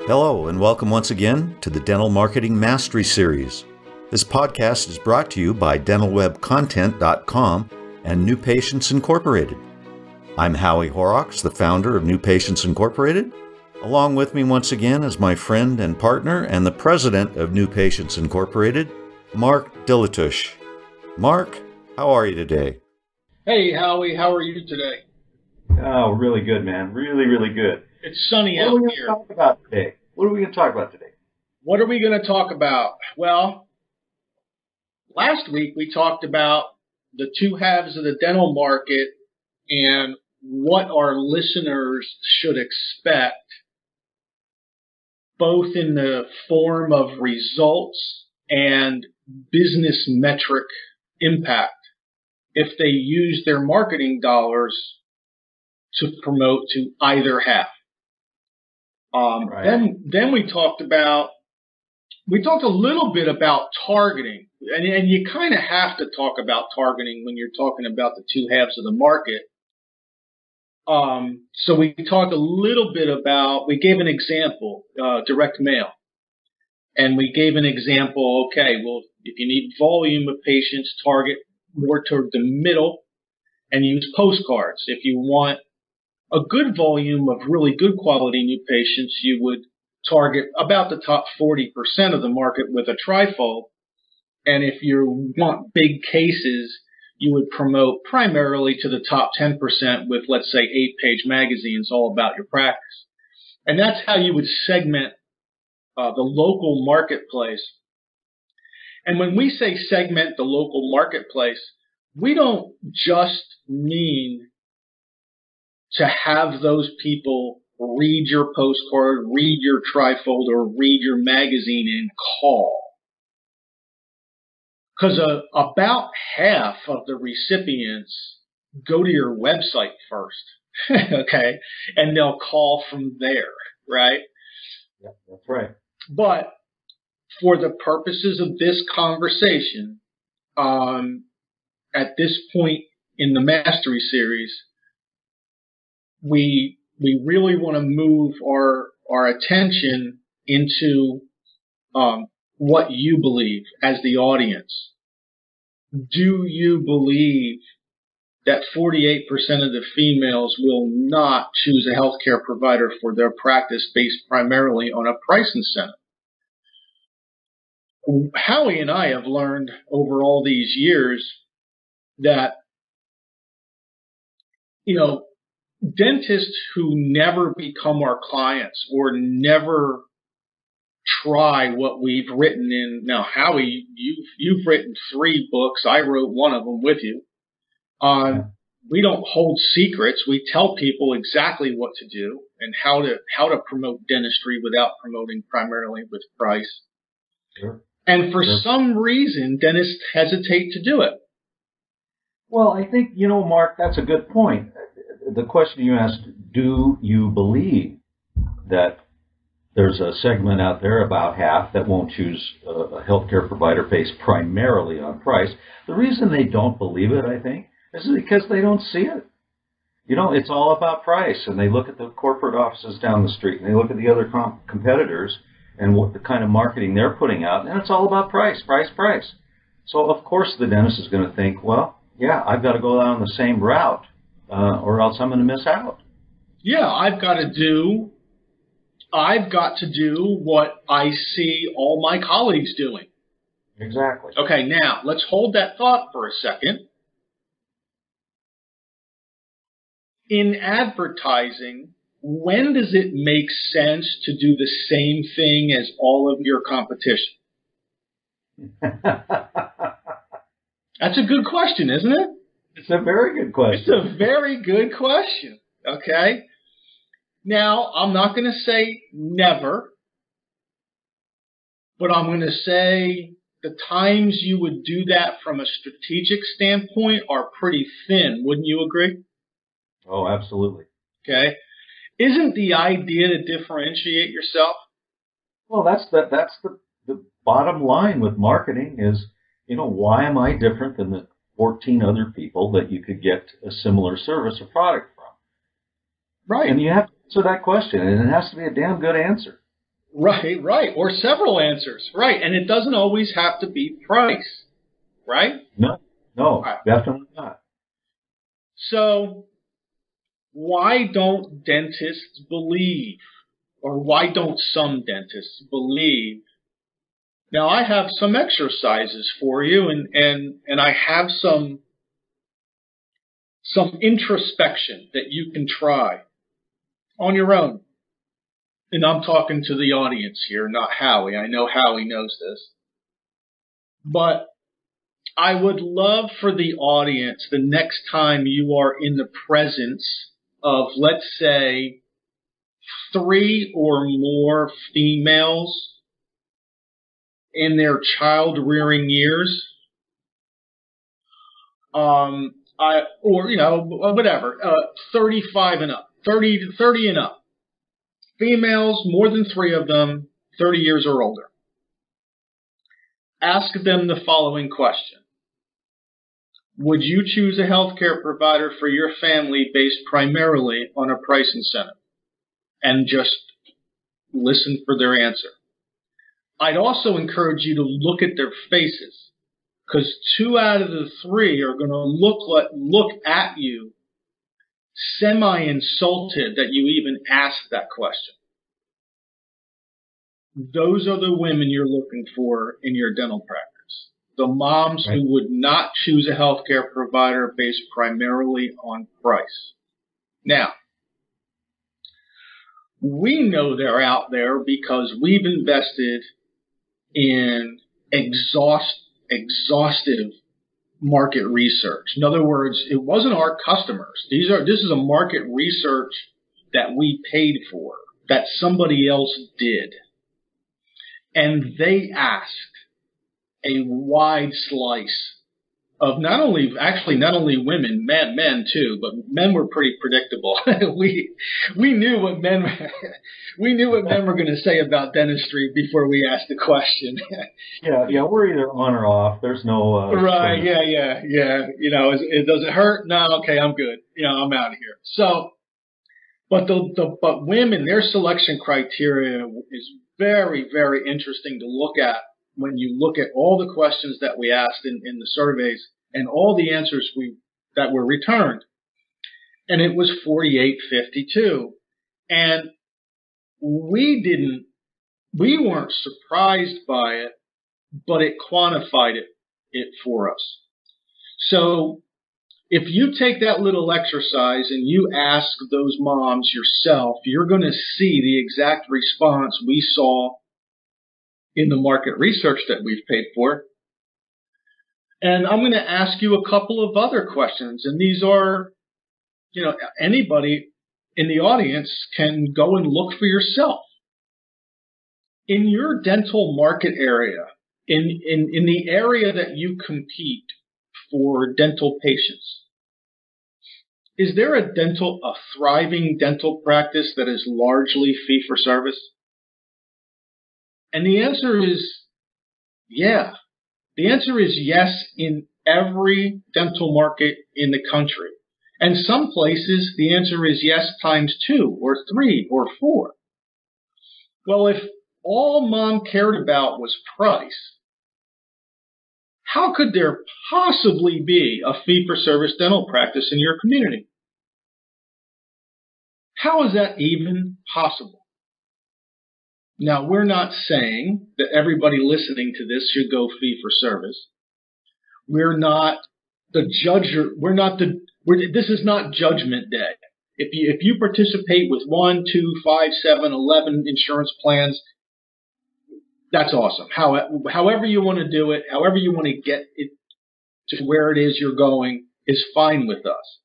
Hello, and welcome once again to the Dental Marketing Mastery Series. This podcast is brought to you by dentalwebcontent.com and New Patients Incorporated. I'm Howie Horrocks, the founder of New Patients Incorporated. Along with me once again is my friend and partner and the president of New Patients Incorporated, Mark Dilatush. Mark, how are you today? Hey, Howie, how are you today? Oh, really good, man. Really good. It's sunny What out are we going to here. talk about today? What are we going to talk about today? What are we going to talk about? Well, last week we talked about the two halves of the dental market and what our listeners should expect, both in the form of results and business metric impact if they use their marketing dollars to promote to either half. Right. Then we talked a little bit about targeting, and you kind of have to talk about targeting when you're talking about the two halves of the market. So we talked a little bit about, we gave an example, direct mail, and we gave an example. Okay, well, if you need volume of patients, target more toward the middle and use postcards. If you want a good volume of really good quality new patients, you would target about the top 40% of the market with a trifold. And if you want big cases, you would promote primarily to the top 10% with, let's say, 8-page magazines all about your practice. And that's how you would segment the local marketplace. And when we say segment the local marketplace, we don't just mean to have those people read your postcard, read your trifold, or read your magazine and call. Because about half of the recipients go to your website first, okay? And they'll call from there, right? Yeah, that's right. But for the purposes of this conversation, at this point in the Mastery Series, we really want to move our attention into what you believe as the audience. Do you believe that 48% of the females will not choose a healthcare provider for their practice based primarily on a price incentive? Howie and I have learned over all these years that, dentists who never become our clients or never try what we've written in. Now, Howie, you've written 3 books. I wrote one of them with you. We don't hold secrets. We tell people exactly what to do and how to promote dentistry without promoting primarily with price. Sure. And for some reason, dentists hesitate to do it. Well, I think, Mark, that's a good point. The question you asked, do you believe that there's a segment out there, about half, that won't choose a healthcare provider based primarily on price? The reason they don't believe it, I think, is because they don't see it. It's all about price, and they look at the corporate offices down the street, and they look at the other competitors and what the kind of marketing they're putting out, and it's all about price. So, of course, the dentist is going to think, well, yeah, I've got to go down the same route, or else I'm going to miss out. Yeah, I've got to do what I see all my colleagues doing. Exactly. Okay, now let's hold that thought for a second. In advertising, when does it make sense to do the same thing as all of your competition? That's a good question, isn't it? It's a very good question. It's a very good question, okay? Now, I'm not going to say never, but I'm going to say the times you would do that from a strategic standpoint are pretty thin. Wouldn't you agree? Oh, absolutely. Okay. Isn't the idea to differentiate yourself? Well, that's the bottom line with marketing is, why am I different than the 14 other people that you could get a similar service or product from? Right. And you have to answer that question, and it has to be a damn good answer. Right, right. Or several answers. Right. And it doesn't always have to be price. Right? No, Right. definitely not. So why don't dentists believe, or why don't some dentists believe? Now I have some exercises for you, and I have some introspection that you can try on your own. And I'm talking to the audience here, not Howie. I know Howie knows this. But I would love for the audience, the next time you are in the presence of, let's say, 3 or more females in their child rearing years, whatever, 35 and up, 30 and up. Females, more than 3 of them, 30 years or older. Ask them the following question. Would you choose a healthcare provider for your family based primarily on a price incentive? And just listen for their answer. I'd also encourage you to look at their faces, because 2 out of the 3 are going to look at you semi-insulted that you even asked that question. Those are the women you're looking for in your dental practice. The moms Right. who would not choose a healthcare provider based primarily on price. Now, we know they're out there because we've invested in exhaustive market research. In other words, it wasn't our customers. This is a market research that we paid for, that somebody else did. And they asked a wide slice of not only women, men too, but men were pretty predictable. we knew what men were going to say about dentistry before we asked the question. Yeah, we're either on or off. There's no right. Yeah. It does it hurt? No, okay, I'm good. I'm out of here. So, but women, their selection criteria is very, very interesting to look at when you look at all the questions that we asked in the surveys and all the answers that were returned. And it was 48-52. And we weren't surprised by it, but it quantified it for us. So if you take that little exercise and you ask those moms yourself, you're going to see the exact response we saw in the market research that we've paid for. And I'm going to ask you a couple of other questions. And these are, anybody in the audience can go and look for yourself. In your dental market area, in the area that you compete for dental patients, is there a thriving dental practice that is largely fee for service? And the answer is yeah. The answer is yes in every dental market in the country. And some places the answer is yes times 2 or 3 or 4. Well, if all mom cared about was price, how could there possibly be a fee-for-service dental practice in your community? How is that even possible? Now, we're not saying that everybody listening to this should go fee-for-service. We're not the judge. This is not Judgment Day. If you participate with 1, 2, 5, 7, 11 insurance plans, that's awesome. However you want to do it, however you want to get it to where it is you're going is fine with us.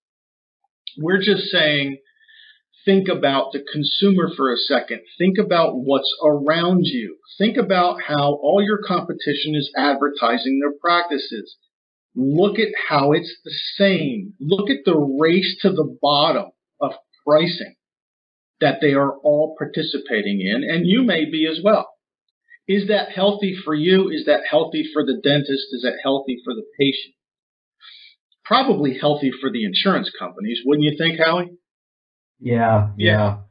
We're just saying, think about the consumer for a second. Think about what's around you. Think about how all your competition is advertising their practices. Look at how it's the same. Look at the race to the bottom of pricing that they are all participating in, and you may be as well. Is that healthy for you? Is that healthy for the dentist? Is that healthy for the patient? Probably healthy for the insurance companies, wouldn't you think, Howie? Yeah.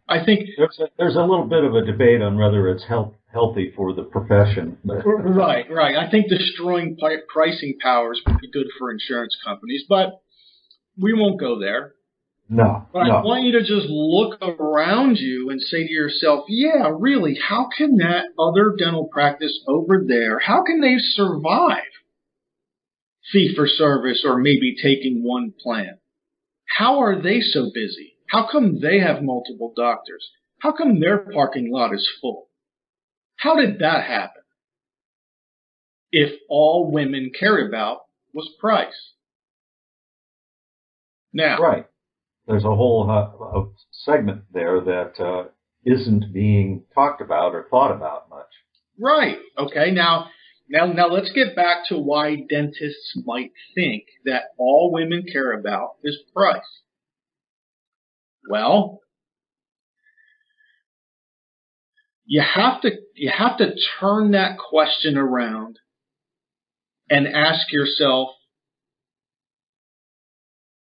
I think There's a little bit of a debate on whether it's healthy for the profession. But right. I think destroying pricing powers would be good for insurance companies, but we won't go there. But I want you to just look around you and say to yourself, yeah, really, how can that other dental practice over there, how can they survive fee for service or maybe taking one plan? How are they so busy? How come they have multiple doctors? How come their parking lot is full? How did that happen? If all women cared about was price. Now, right. There's a whole segment there that isn't being talked about or thought about much. Right. Okay. Now let's get back to why dentists might think that all women care about is price. Well, you have to turn that question around and ask yourself,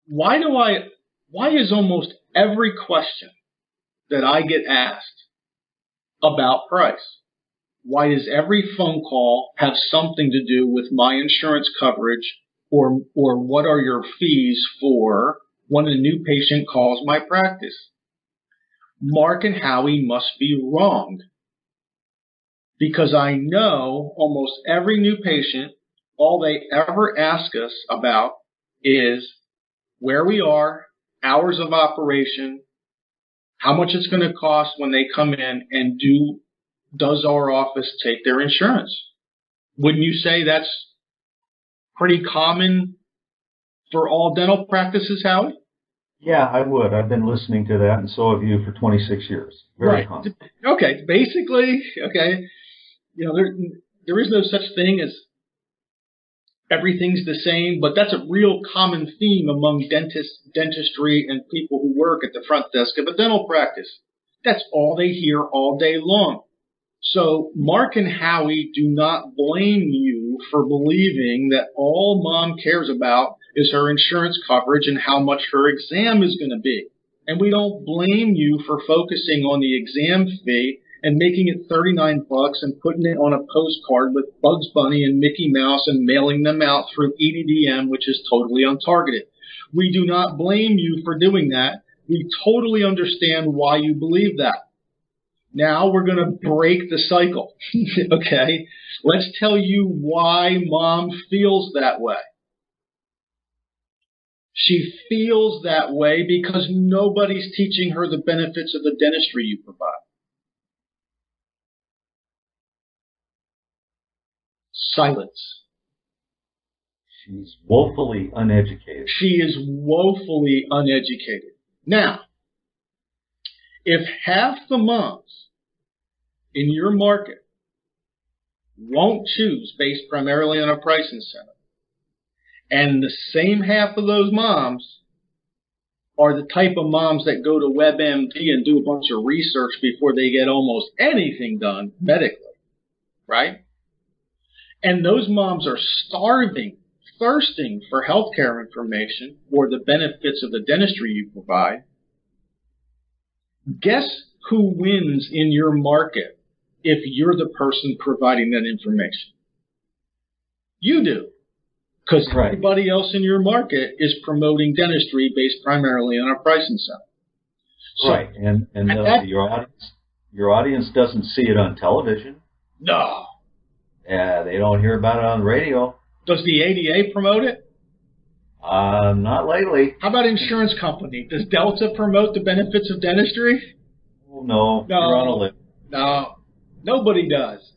why is almost every question that I get asked about price? Why does every phone call have something to do with my insurance coverage or what are your fees for when a new patient calls my practice? Mark and Howie must be wrong, because I know almost every new patient, all they ever ask us about is where we are, hours of operation, how much it's going to cost when they come in, and does our office take their insurance? Wouldn't you say that's pretty common for all dental practices, Howie? Yeah, I would. I've been listening to that, and so have you, for 26 years. Very common. Okay, basically, okay, there is no such thing as everything's the same, but that's a real common theme among dentistry and people who work at the front desk of a dental practice. That's all they hear all day long. So Mark and Howie do not blame you for believing that all mom cares about is her insurance coverage and how much her exam is going to be. And we don't blame you for focusing on the exam fee and making it $39 and putting it on a postcard with Bugs Bunny and Mickey Mouse and mailing them out through EDDM, which is totally untargeted. We do not blame you for doing that. We totally understand why you believe that. Now we're going to break the cycle. Okay? Let's tell you why mom feels that way. She feels that way because nobody's teaching her the benefits of the dentistry you provide. Silence. She's woefully uneducated. She is woefully uneducated. Now, if half the moms in your market won't choose based primarily on a price incentive, and the same half of those moms are the type of moms that go to WebMD and do a bunch of research before they get almost anything done medically, right? And those moms are starving, thirsting for healthcare information or the benefits of the dentistry you provide. Guess who wins in your market if you're the person providing that information? You do. Because everybody else in your market is promoting dentistry based primarily on a price incentive. So, right, and your audience doesn't see it on television. No. Yeah, they don't hear about it on the radio. Does the ADA promote it? Not lately. How about insurance company? Does Delta promote the benefits of dentistry? Oh, no. You're on a limb. No, nobody does.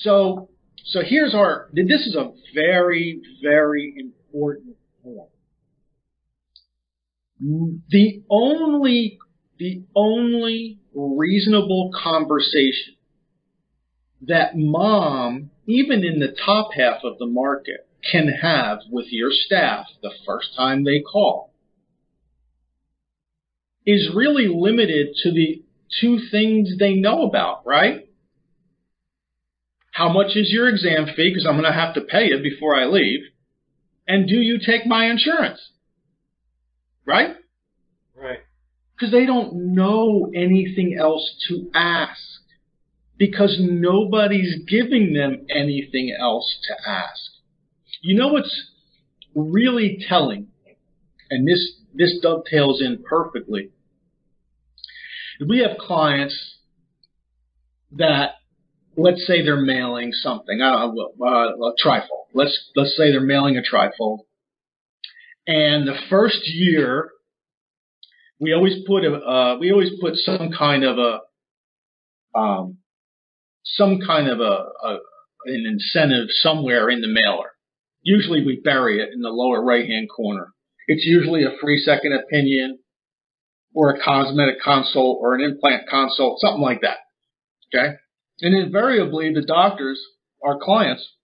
So this is a very, very important point. The only reasonable conversation that mom, even in the top half of the market, can have with your staff the first time they call is really limited to the two things they know about, right? How much is your exam fee? Because I'm going to have to pay it before I leave. And do you take my insurance? Right? Right. Because they don't know anything else to ask. Because nobody's giving them anything else to ask. You know what's really telling, and this dovetails in perfectly. We have clients that, let's say they're mailing something, a trifold. Let's say they're mailing a trifold, and the first year we always put some kind of an incentive somewhere in the mailer. Usually we bury it in the lower right-hand corner. It's usually a free second opinion or a cosmetic consult or an implant consult, something like that. Okay? And invariably the doctors, our clients,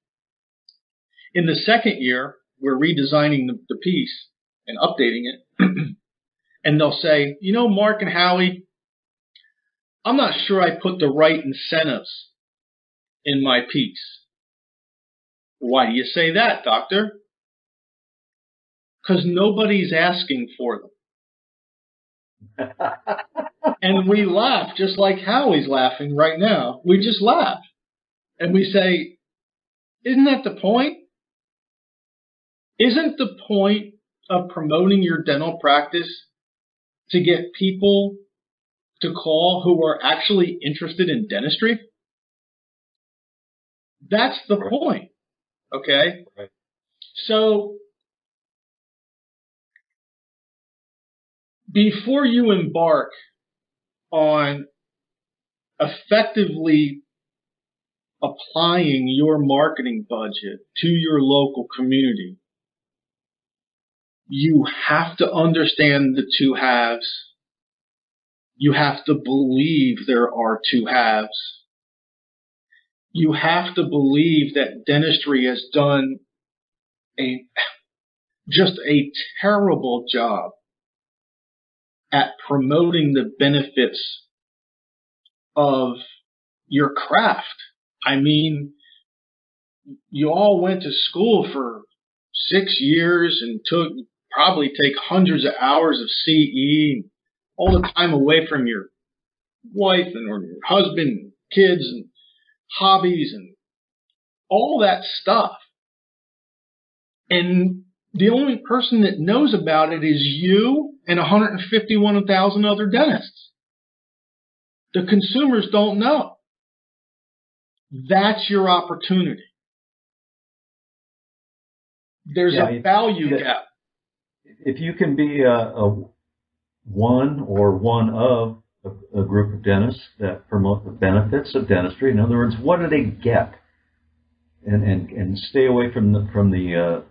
in the second year, we're redesigning the piece and updating it. And they'll say, you know, Mark and Howie, I'm not sure I put the right incentives in my piece. Why do you say that, doctor? Because nobody's asking for them. And we laugh, just like Howie's laughing right now. We just laugh. And we say, isn't that the point? Isn't the point of promoting your dental practice to get people to call who are actually interested in dentistry? That's the point. Okay? Right. So, before you embark on effectively applying your marketing budget to your local community, you have to understand the two halves. You have to believe there are two halves. You have to believe that dentistry has done just a terrible job at promoting the benefits of your craft. I mean, you all went to school for 6 years and probably take hundreds of hours of CE, all the time away from your wife or your husband, and kids and hobbies and all that stuff. And the only person that knows about it is you and 151,000 other dentists. The consumers don't know. That's your opportunity. There's a value gap. If you can be a one or one of a group of dentists that promote the benefits of dentistry, in other words, what do they get? And stay away from the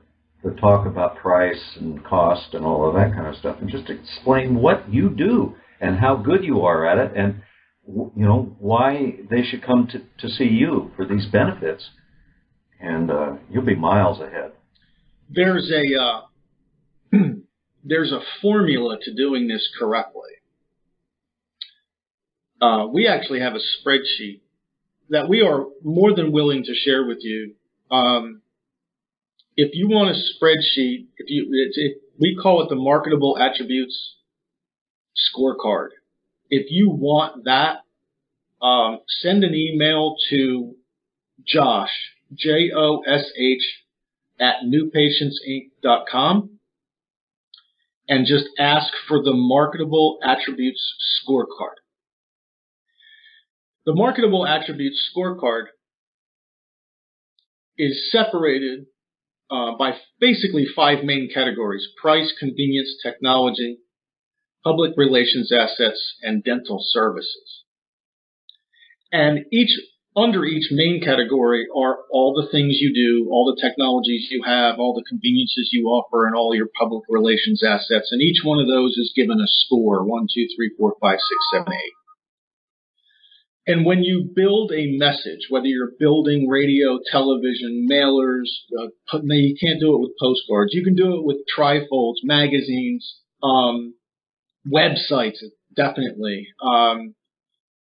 talk about price and cost and all of that kind of stuff, and just explain what you do and how good you are at it, and you know why they should come to see you for these benefits, and you'll be miles ahead. There's a formula to doing this correctly. We actually have a spreadsheet that we are more than willing to share with you. If you want a spreadsheet, we call it the marketable attributes scorecard. If you want that, send an email to Josh, Josh, @newpatientsinc.com, and just ask for the marketable attributes scorecard. The marketable attributes scorecard is separated by basically 5 main categories: price, convenience, technology, public relations assets, and dental services. And under each main category are all the things you do, all the technologies you have, all the conveniences you offer, and all your public relations assets. And each one of those is given a score: 1, 2, 3, 4, 5, 6, 7, 8. And when you build a message, whether you're building radio, television, mailers, you can't do it with postcards. You can do it with trifolds, magazines, websites, definitely,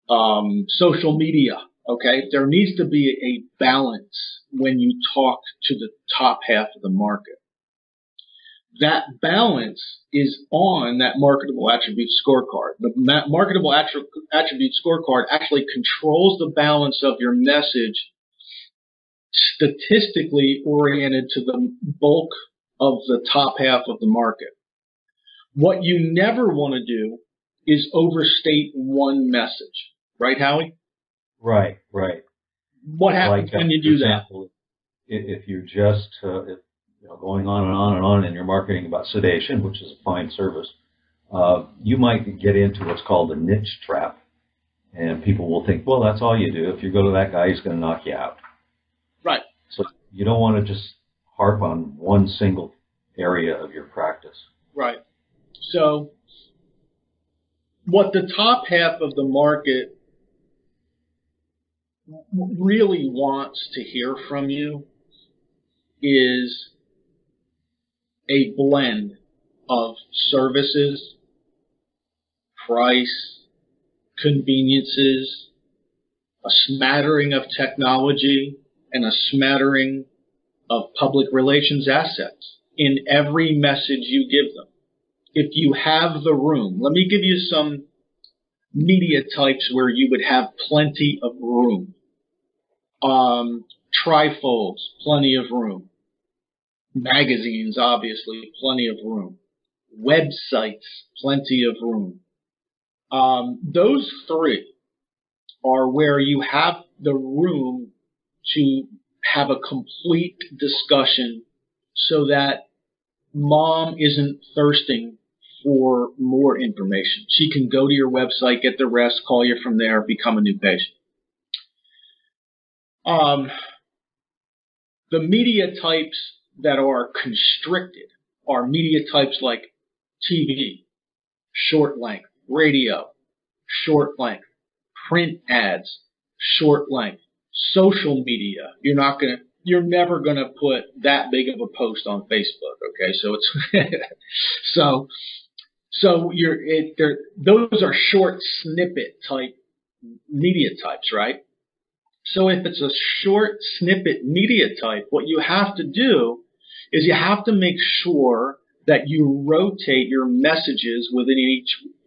social media. Okay, there needs to be a balance when you talk to the top half of the market. that balance is on that marketable attribute scorecard. The marketable attribute scorecard actually controls the balance of your message statistically oriented to the bulk of the top half of the market. What you never want to do is overstate one message. Right, Howie? Right, right. What happens when you do example, that? If you're just going on and on and on, and you're marketing about sedation, which is a fine service, you might get into what's called a niche trap, and people will think, well, that's all you do. If you go to that guy, he's going to knock you out. Right. So you don't want to just harp on one single area of your practice. Right. So what the top half of the market really wants to hear from you is a blend of services, price, conveniences, a smattering of technology, and a smattering of public relations assets in every message you give them. If you have the room, let me give you some media types where you would have plenty of room. Trifolds, plenty of room. Magazines, obviously, plenty of room. Websites, plenty of room. Those three are where you have the room to have a complete discussion so that mom isn't thirsting for more information. She can go to your website, get the rest, call you from there, become a new patient. The media types that are constricted are media types like TV, short length, radio, short length, print ads, short length, social media. You're never gonna put that big of a post on Facebook. Okay, so it's those are short snippet type media types, right? So if it's a short snippet media type, what you have to do is you have to make sure that you rotate your messages within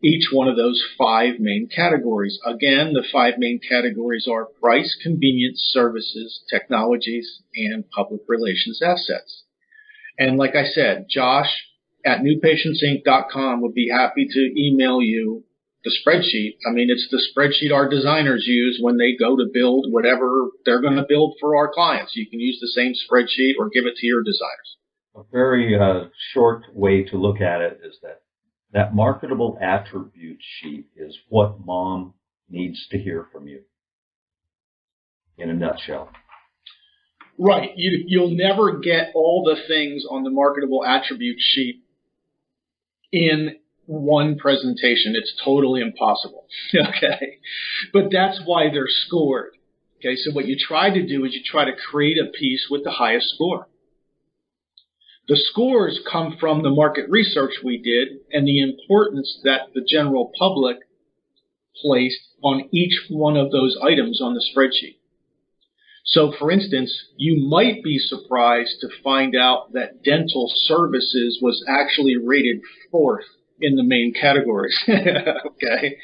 each one of those 5 main categories. Again, the 5 main categories are price, convenience, services, technologies, and public relations assets. And like I said, Josh at newpatientsinc.com would be happy to email you the spreadsheet. I mean, it's the spreadsheet our designers use when they go to build whatever they're going to build for our clients. You can use the same spreadsheet or give it to your designers. A very short way to look at it is that marketable attribute sheet is what mom needs to hear from you, in a nutshell. Right. You'll never get all the things on the marketable attribute sheet in one presentation. It's totally impossible. Okay. But that's why they're scored. Okay. So what you try to do is you try to create a piece with the highest score. The scores come from the market research we did and the importance that the general public placed on each one of those items on the spreadsheet. So, for instance, you might be surprised to find out that dental services was actually rated 4th in the main categories. Okay.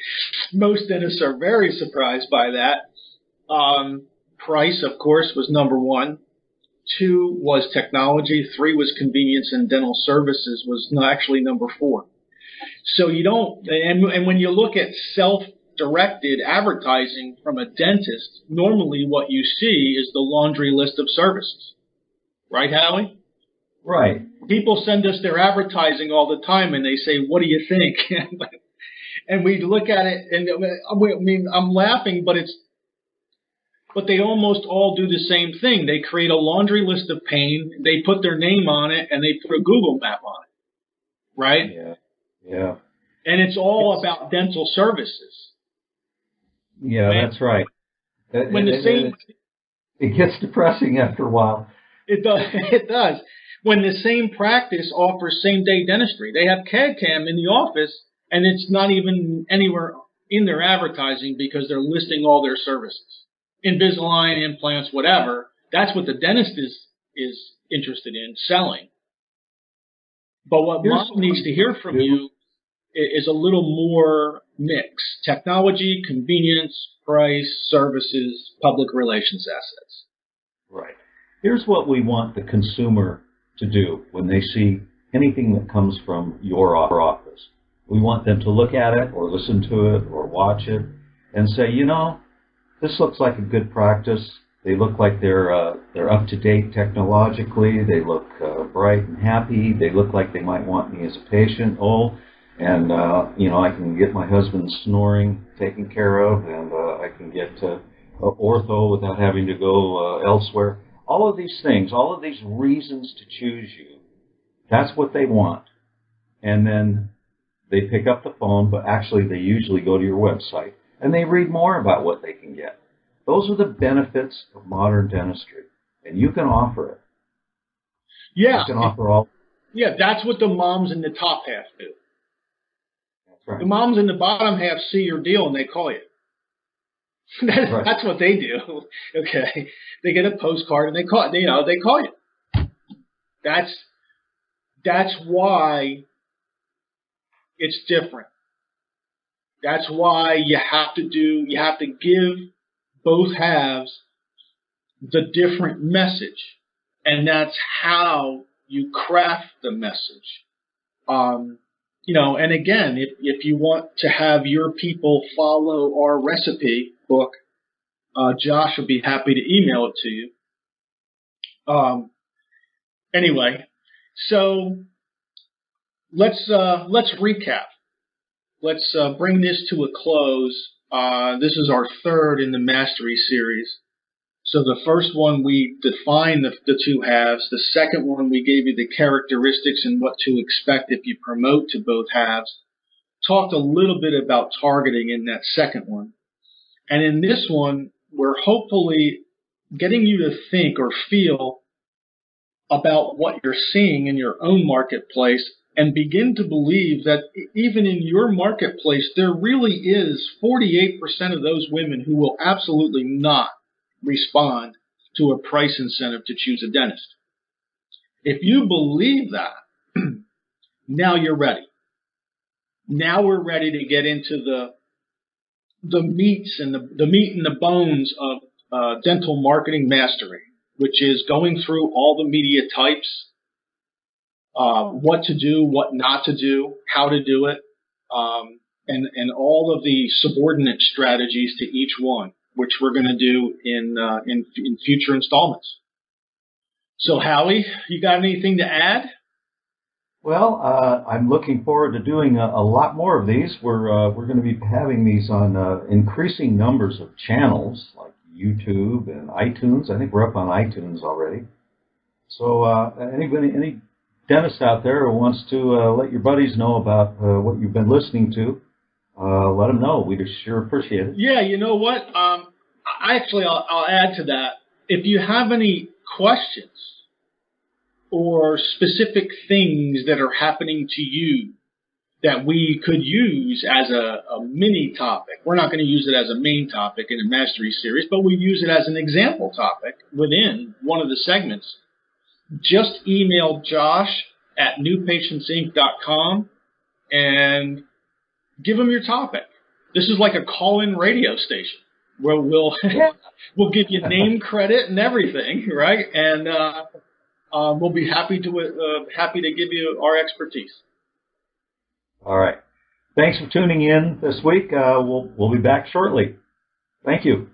Most dentists are very surprised by that. Price, of course, was number 1. 2 was technology. 3 was convenience, and dental services was actually number 4. So you don't, and when you look at self-directed advertising from a dentist, normally what you see is the laundry list of services. Right, Howie? Right. People send us their advertising all the time and they say, what do you think? And we look at it and I mean, I'm laughing, but they almost all do the same thing. They create a laundry list of pain, they put their name on it, and they put a Google map on it. Right? Yeah. Yeah. And it's all about dental services. Yeah, that's right. It gets depressing after a while. It does. It does. When the same practice offers same-day dentistry, they have CAD/CAM in the office, and it's not even anywhere in their advertising because they're listing all their services. Invisalign, implants, whatever. That's what the dentist is interested in selling. But what mom needs to hear from you is a little more mix: technology, convenience, price, services, public relations assets. Right. Here's what we want the consumer to do when they see anything that comes from your office. We want them to look at it or listen to it or watch it and say, you know, this looks like a good practice. They look like they're up to date technologically. They look bright and happy. They look like they might want me as a patient. Oh, and you know, I can get my husband's snoring taken care of, and I can get ortho without having to go elsewhere. All of these things, all of these reasons to choose you, that's what they want. And then they pick up the phone, but actually they usually go to your website and they read more about what they can get. Those are the benefits of modern dentistry, and you can offer it. Yeah. You can offer all. Yeah, that's what the moms in the top half do. That's right. The moms in the bottom half see your deal and they call you. Right. That's what they do. Okay, they get a postcard and they call. You know, they call you. That's why it's different. That's why you have to give both halves the different message, and that's how you craft the message. You know, and again, if you want to have your people follow our recipe book, Josh would be happy to email it to you. Anyway, so let's recap. Let's bring this to a close. This is our third in the Mastery series. So the first one, we defined the two halves. The second one, we gave you the characteristics and what to expect if you promote to both halves. Talked a little bit about targeting in that second one. And in this one, we're hopefully getting you to think or feel about what you're seeing in your own marketplace and begin to believe that even in your marketplace, there really is 48% of those women who will absolutely not respond to a price incentive to choose a dentist. If you believe that, now you're ready. Now we're ready to get into the meats and the meat and the bones of dental marketing mastery, which is going through all the media types, what to do, what not to do, how to do it, and all of the subordinate strategies to each one, which we're going to do in future installments. So, Howie, you got anything to add? Well, I'm looking forward to doing a lot more of these. We're going to be having these on increasing numbers of channels like YouTube and iTunes. I think we're up on iTunes already. So any dentist out there who wants to let your buddies know about what you've been listening to, let them know. We'd sure appreciate it. Yeah, you know what? Actually, I'll add to that. If you have any questions or specific things that are happening to you that we could use as a mini topic, we're not going to use it as a main topic in a mastery series, but we use it as an example topic within one of the segments, just email Josh at newpatientsinc.com and give him your topic. This is like a call-in radio station where we'll give you name, credit, and everything, right? And we'll be happy to give you our expertise. All right. Thanks for tuning in this week. We'll be back shortly. Thank you.